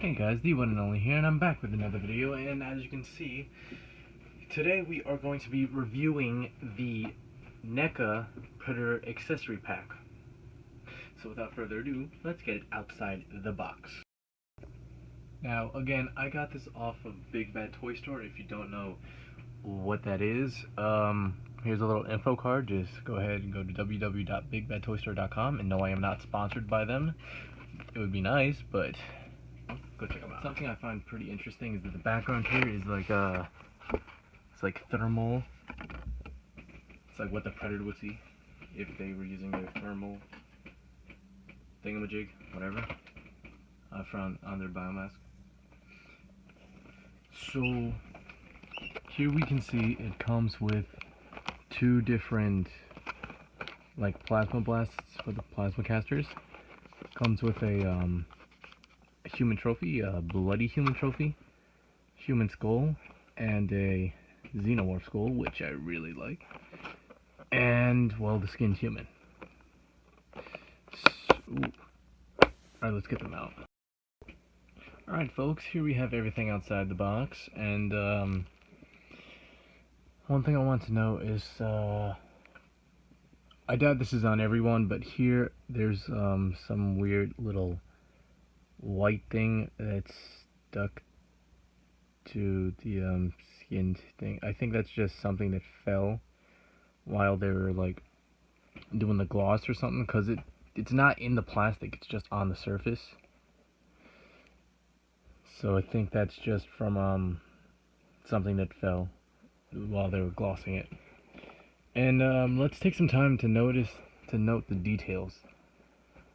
Hey guys, the one and only here, and I'm back with another video, and as you can see, today we are going to be reviewing the NECA Predator accessory pack. So without further ado, let's get it outside the box. Now, again, I got this off of Big Bad Toy Store. If you don't know what that is, here's a little info card. Just go ahead and go to www.bigbadtoystore.com, and no, I am not sponsored by them. It would be nice, but go check them out. Something I find pretty interesting is that the background here is like it's like thermal. It's like what the Predator would see if they were using their thermal thingamajig, whatever, on their biomask. So here we can see it comes with two different like plasma blasts for the plasma casters. Comes with a human trophy, a bloody human trophy, human skull, and a xenomorph skull, which I really like, and, well, the skinned human. Alright, let's get them out. Alright folks, here we have everything outside the box, and one thing I want to know is, I doubt this is on everyone, but here there's some weird little white thing that's stuck to the skinned thing. I think that's just something that fell while they were like doing the gloss or something, because it's not in the plastic, it's just on the surface. So I think that's just from something that fell while they were glossing it. And let's take some time to note the details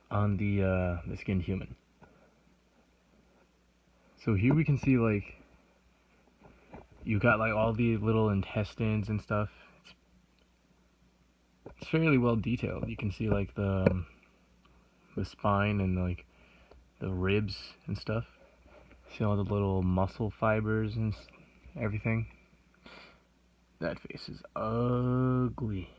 on the skinned human. So here we can see, like, you got like all the little intestines and stuff. It's fairly well detailed. You can see like the spine and like the ribs and stuff. See all the little muscle fibers and everything. That face is ugly.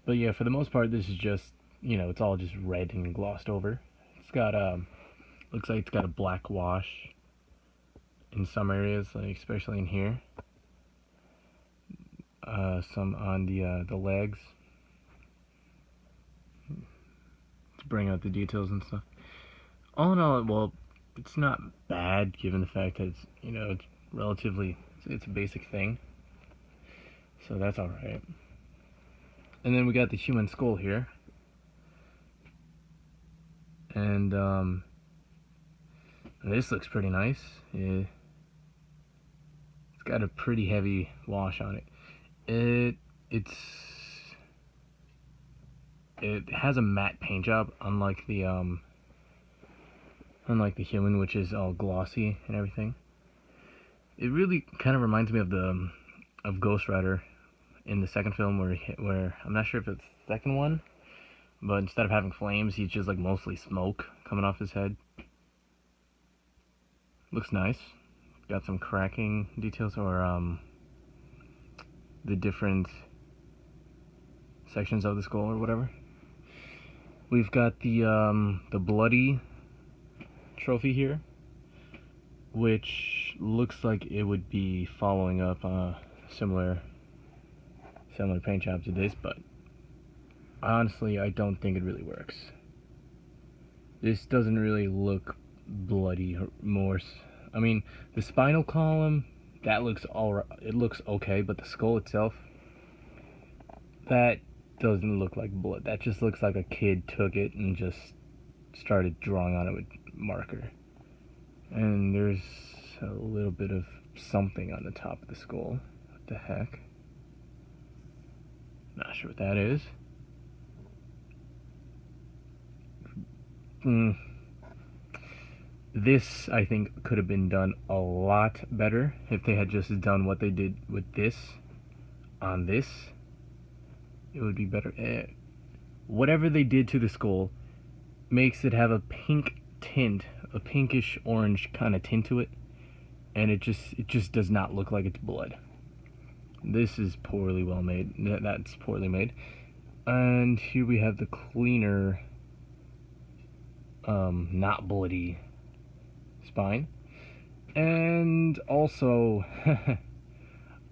But yeah, for the most part, this is just, you know, it's all just red and glossed over. It's got looks like it's got a black wash in some areas, like especially in here. Some on the legs to bring out the details and stuff. All in all, well, it's not bad given the fact that it's, you know, it's relatively, it's a basic thing. So that's all right. And then we got the human skull here. And this looks pretty nice. Yeah. It's got a pretty heavy wash on it. It has a matte paint job, unlike the human, which is all glossy and everything. It really kind of reminds me of Ghost Rider in the second film, where I'm not sure if it's the second one, but instead of having flames, he's just like mostly smoke coming off his head. Looks nice. Got some cracking details, or the different sections of the skull or whatever. We've got the bloody trophy here, which looks like it would be following up similar paint job to this, but honestly, I don't think it really works. This doesn't really look bloody or more. I mean, the spinal column, that looks alright. It looks okay, but the skull itself, that doesn't look like blood. That just looks like a kid took it and just started drawing on it with marker. And there's a little bit of something on the top of the skull. What the heck? Not sure what that is. This, I think, could have been done a lot better if they had just done what they did with this on this. It would be better. Whatever they did to the skull makes it have a pink tint, a pinkish orange kind of tint to it, and it just does not look like it's blood. This is poorly well made. That's poorly made. And here we have the cleaner, not bloody spine. And also,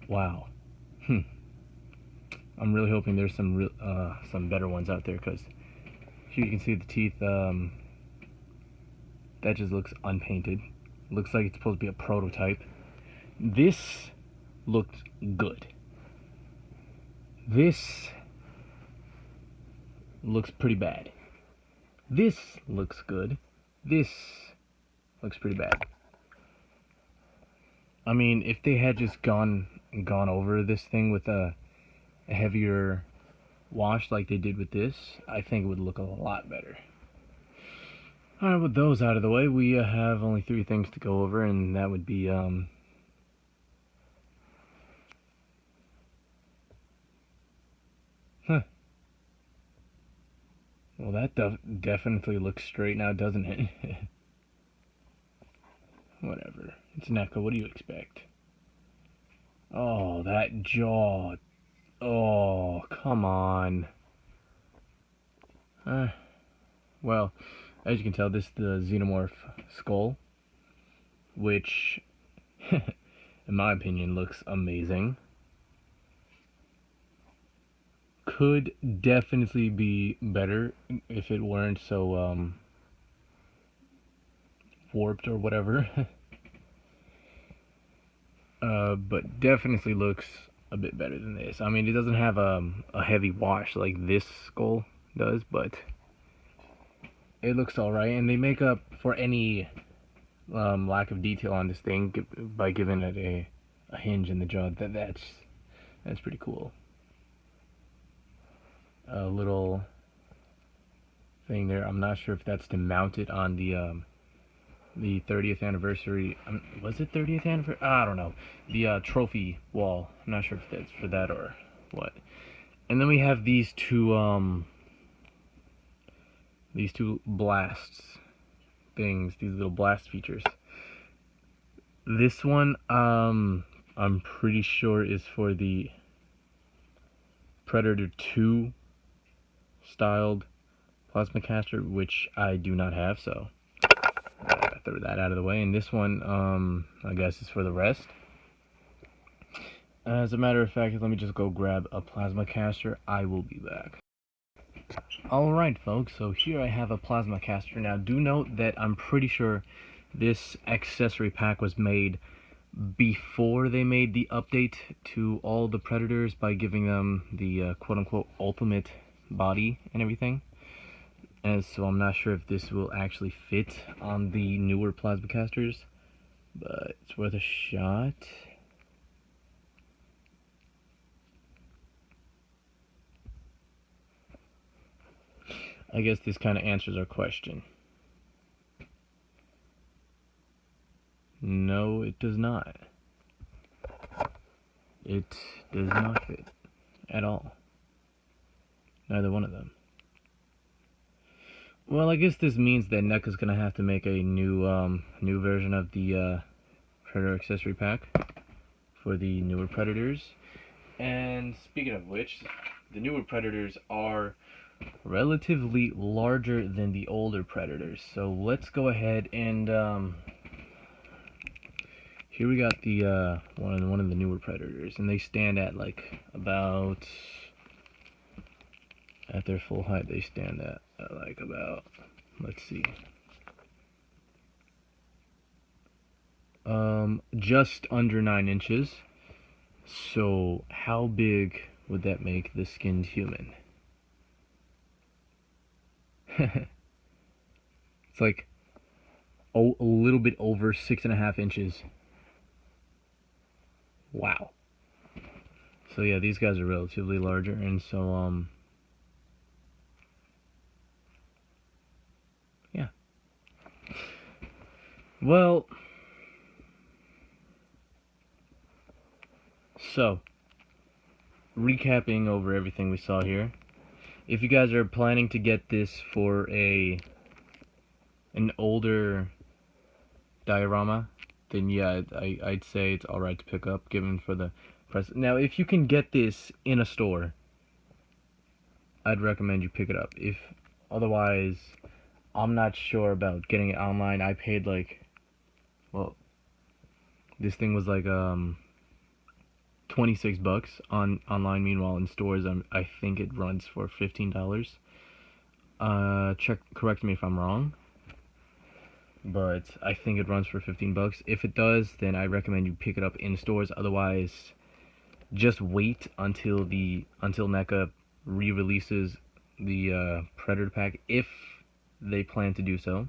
wow. I'm really hoping there's some better ones out there, because here you can see the teeth. That just looks unpainted. Looks like it's supposed to be a prototype. This looked good. This looks pretty bad. This looks good. This looks pretty bad. I mean, if they had just gone over this thing with a heavier wash like they did with this, I think it would look a lot better. Alright, with those out of the way, we have only 3 things to go over, and that would be, well, that definitely looks straight now, doesn't it? Whatever. It's NECA, what do you expect? Oh, that jaw. Oh, come on. Well, as you can tell, this is the Xenomorph skull, which, in my opinion, looks amazing. Could definitely be better if it weren't so, warped or whatever. But definitely looks a bit better than this. I mean, it doesn't have a heavy wash like this skull does, but it looks alright, and they make up for any lack of detail on this thing by giving it a hinge in the jaw. That's pretty cool. A little thing there. I'm not sure if that's to mount it on the 30th anniversary. Was it 30th anniversary? I don't know. The trophy wall. I'm not sure if that's for that or what. And then we have these two blasts things, these little blast features. This one, I'm pretty sure is for the Predator 2 styled plasma caster, which I do not have, so throw that out of the way. And this one, I guess, is for the rest. As a matter of fact, let me just go grab a plasma caster. I will be back. Alright, folks, so here I have a plasma caster. Now, do note that I'm pretty sure this accessory pack was made before they made the update to all the Predators by giving them the quote-unquote ultimate body and everything. And so I'm not sure if this will actually fit on the newer plasma casters, but it's worth a shot. I guess this kind of answers our question. No, it does not. It does not fit at all. Neither one of them. Well, I guess this means that NECA's gonna have to make a new version of the Predator accessory pack for the newer Predators. And speaking of which, the newer Predators are relatively larger than the older Predators. So let's go ahead and here we got the one of the newer Predators, and they stand at like about, at their full height, they stand at like about, let's see, just under 9 inches. So how big would that make the skinned human? It's like a little bit over 6.5 inches. Wow. So yeah, these guys are relatively larger, and so yeah. Well, so recapping over everything we saw here, if you guys are planning to get this for an older diorama, then yeah, I'd say it's alright to pick up, given for the price. Now, if you can get this in a store, I'd recommend you pick it up. If otherwise, I'm not sure about getting it online. I paid like, well, this thing was like 26 bucks on online. Meanwhile, in stores, I think it runs for $15. Correct me if I'm wrong, but I think it runs for 15 bucks. If it does, then I recommend you pick it up in stores. Otherwise, just wait until NECA re-releases the Predator pack, if they plan to do so.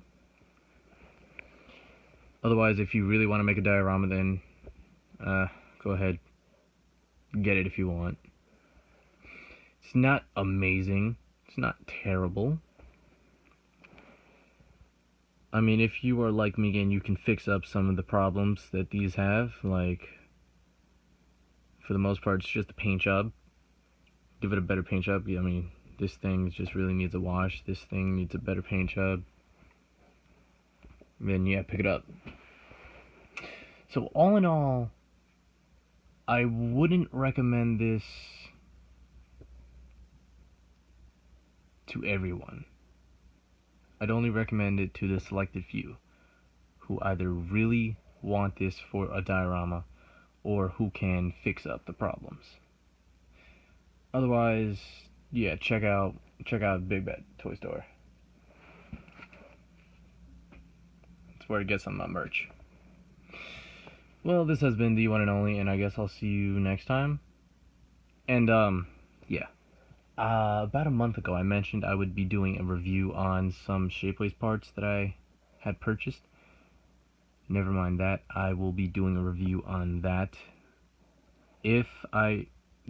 Otherwise, if you really want to make a diorama, then go ahead, get it if you want. It's not amazing. It's not terrible. I mean, if you are like me and you can fix up some of the problems that these have, like, for the most part, it's just a paint job. Give it a better paint job. I mean, this thing just really needs a wash. This thing needs a better paint job. Then, yeah, pick it up. So, all in all, I wouldn't recommend this to everyone. I'd only recommend it to the selected few who either really want this for a diorama or who can fix up the problems. Otherwise, yeah, check out Big Bet Toy Store. That's where to get some of my merch. Well, this has been the one and only, and I guess I'll see you next time. And yeah. About a month ago, I mentioned I would be doing a review on some Shapeways parts that I had purchased. Never mind that. I will be doing a review on that. If I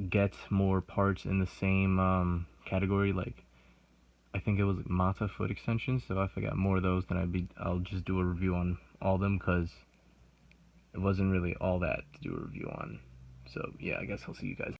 get more parts in the same category, like I think it was Mata foot extensions. So if I got more of those, then I'll just do a review on all of them, because it wasn't really all that to do a review on. So yeah, I guess I'll see you guys.